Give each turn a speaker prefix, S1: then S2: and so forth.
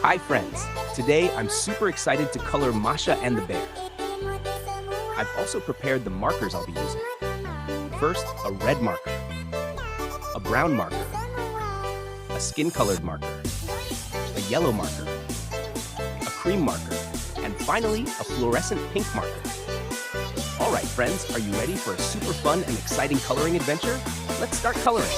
S1: Hi friends, today I'm super excited to color Masha and the bear. I've also prepared the markers I'll be using. First, a red marker, a brown marker, a skin-colored marker, a yellow marker, a cream marker, and finally, a fluorescent pink marker. Alright friends, are you ready for a super fun and exciting coloring adventure? Let's start coloring!